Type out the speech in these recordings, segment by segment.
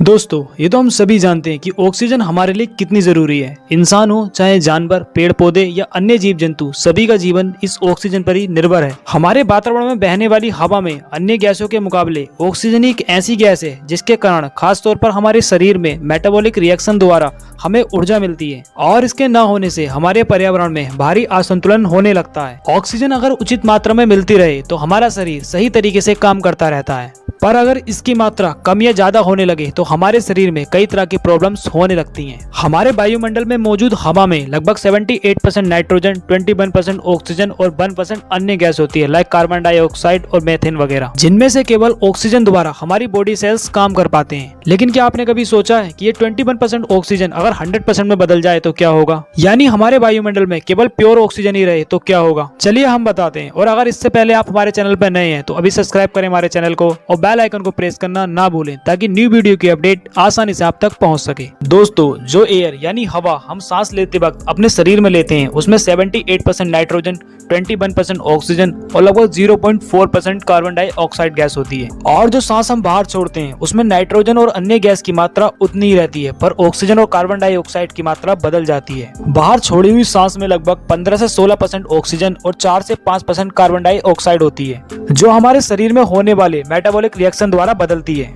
दोस्तों, ये तो हम सभी जानते हैं कि ऑक्सीजन हमारे लिए कितनी जरूरी है। इंसान हो चाहे जानवर, पेड़ पौधे या अन्य जीव जंतु, सभी का जीवन इस ऑक्सीजन पर ही निर्भर है। हमारे वातावरण में बहने वाली हवा में अन्य गैसों के मुकाबले ऑक्सीजन एक ऐसी गैस है जिसके कारण खास तौर पर हमारे शरीर में मेटाबॉलिक रिएक्शन द्वारा हमें ऊर्जा मिलती है और इसके न होने से हमारे पर्यावरण में भारी असंतुलन होने लगता है। ऑक्सीजन अगर उचित मात्रा में मिलती रहे तो हमारा शरीर सही तरीके से काम करता रहता है, पर अगर इसकी मात्रा कम या ज्यादा होने लगे तो हमारे शरीर में कई तरह की प्रॉब्लम्स होने लगती हैं। हमारे वायुमंडल में मौजूद हवा में लगभग 78% नाइट्रोजन, 21% ऑक्सीजन और 1% अन्य गैस होती है, लाइक कार्बन डाइऑक्साइड और मेथेन वगैरह, जिनमें से केवल ऑक्सीजन द्वारा हमारी बॉडी सेल्स काम कर पाते हैं। लेकिन क्या आपने कभी सोचा है कि ये 21% ऑक्सीजन अगर 100% में बदल जाए तो क्या होगा, यानी हमारे वायुमंडल में केवल प्योर ऑक्सीजन ही रहे तो क्या होगा? चलिए हम बताते हैं। और अगर इससे पहले आप हमारे चैनल पर नए हैं तो अभी सब्सक्राइब करें हमारे चैनल को और बेल आइकन को प्रेस करना ना भूलें ताकि न्यू वीडियो की अपडेट आसानी से आप तक पहुंच सके। दोस्तों, जो एयर यानी हवा हम सांस लेते वक्त अपने शरीर में लेते हैं उसमें 78% नाइट्रोजन, 21% ऑक्सीजन और लगभग 0.4% कार्बन डाइऑक्साइड गैस होती है। और जो सांस हम बाहर छोड़ते हैं उसमें नाइट्रोजन और अन्य गैस की मात्रा उतनी ही रहती है, पर ऑक्सीजन और कार्बन डाइऑक्साइड की मात्रा बदल जाती है। बाहर छोड़ी हुई सांस में लगभग 15 से 16% ऑक्सीजन और 4 से 5% कार्बन डाइऑक्साइड होती है, जो हमारे शरीर में होने वाले मेटाबॉलिक रिएक्शन द्वारा बदलती है,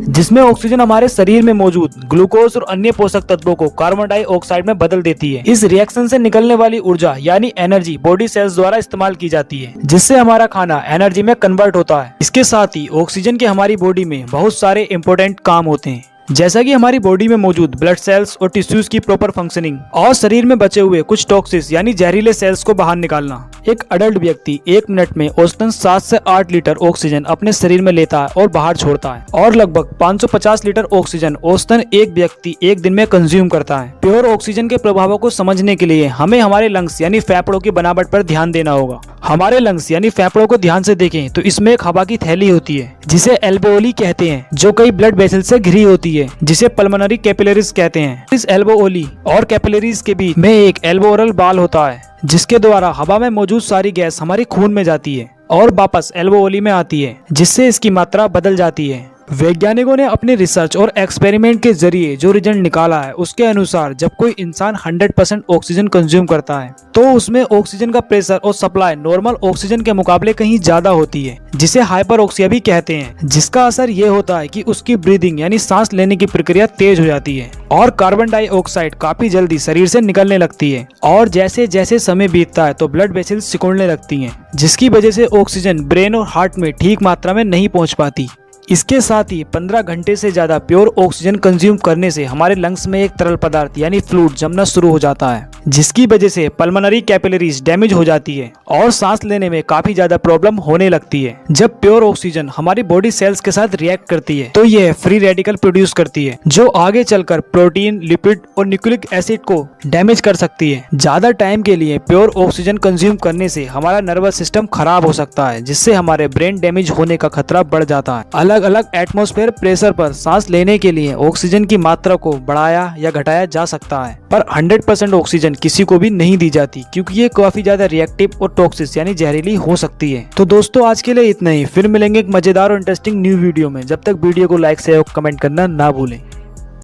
जिसमें ऑक्सीजन हमारे शरीर में मौजूद ग्लूकोज और अन्य पोषक तत्वों को कार्बन डाइऑक्साइड में बदल देती है। इस रिएक्शन से निकलने वाली ऊर्जा यानी एनर्जी बॉडी सेल्स द्वारा इस्तेमाल की जाती है, जिससे हमारा खाना एनर्जी में कन्वर्ट होता है। इसके साथ ही ऑक्सीजन के हमारी बॉडी में बहुत सारे इंपॉर्टेंट काम होते हैं, जैसा कि हमारी बॉडी में मौजूद ब्लड सेल्स और टिश्यूज की प्रॉपर फंक्शनिंग और शरीर में बचे हुए कुछ टॉक्सिस यानी जहरीले सेल्स को बाहर निकालना। एक अडल्ट व्यक्ति 1 मिनट में औसतन 7 से 8 लीटर ऑक्सीजन अपने शरीर में लेता है और बाहर छोड़ता है, और लगभग 550 लीटर ऑक्सीजन औसतन एक व्यक्ति एक दिन में कंज्यूम करता है। प्योर ऑक्सीजन के प्रभावों को समझने के लिए हमें हमारे लंग्स यानी फेफड़ों की बनावट पर ध्यान देना होगा। हमारे लंग्स यानी फेफड़ों को ध्यान से देखें तो इसमें एक हवा की थैली होती है जिसे एल्वेओली कहते हैं, जो कई ब्लड वेसल से घिरी होती है, जिसे पल्मोनरी कैपिलरीज कहते हैं। इस एल्वेओली और कैपिलरीज के बीच में एक एल्वेओरल बाल होता है, जिसके द्वारा हवा में मौजूद सारी गैस हमारे खून में जाती है और वापस एल्वेओली में आती है, जिससे इसकी मात्रा बदल जाती है। वैज्ञानिकों ने अपने रिसर्च और एक्सपेरिमेंट के जरिए जो रिजल्ट निकाला है उसके अनुसार जब कोई इंसान 100% ऑक्सीजन कंज्यूम करता है तो उसमें ऑक्सीजन का प्रेशर और सप्लाई नॉर्मल ऑक्सीजन के मुकाबले कहीं ज्यादा होती है, जिसे हाइपरऑक्सिया भी कहते हैं, जिसका असर ये होता है कि उसकी ब्रीदिंग यानी सांस लेने की प्रक्रिया तेज हो जाती है और कार्बन डाइऑक्साइड काफी जल्दी शरीर से निकलने लगती है। और जैसे जैसे समय बीतता है तो ब्लड वेसल्स सिकुड़ने लगती हैं, जिसकी वजह से ऑक्सीजन ब्रेन और हार्ट में ठीक मात्रा में नहीं पहुंच पाती। इसके साथ ही 15 घंटे से ज्यादा प्योर ऑक्सीजन कंज्यूम करने से हमारे लंग्स में एक तरल पदार्थ यानी फ्लूइड जमना शुरू हो जाता है, जिसकी वजह से पल्मोनरी कैपिलरीज डैमेज हो जाती है और सांस लेने में काफी ज्यादा प्रॉब्लम होने लगती है। जब प्योर ऑक्सीजन हमारी बॉडी सेल्स के साथ रिएक्ट करती है तो यह फ्री रेडिकल प्रोड्यूस करती है, जो आगे चलकर प्रोटीन, लिपिड और न्यूक्लिक एसिड को डैमेज कर सकती है। ज्यादा टाइम के लिए प्योर ऑक्सीजन कंज्यूम करने से हमारा नर्वस सिस्टम खराब हो सकता है, जिससे हमारे ब्रेन डैमेज होने का खतरा बढ़ जाता है। अलग अलग एटमॉस्फेयर प्रेशर पर सांस लेने के लिए ऑक्सीजन की मात्रा को बढ़ाया या घटाया जा सकता है, पर 100% ऑक्सीजन किसी को भी नहीं दी जाती, क्योंकि ये काफी ज्यादा रिएक्टिव और टॉक्सिक यानी जहरीली हो सकती है। तो दोस्तों, आज के लिए इतना ही। फिर मिलेंगे एक मजेदार और इंटरेस्टिंग न्यू वीडियो में। जब तक वीडियो को लाइक, शेयर और कमेंट करना ना भूलें।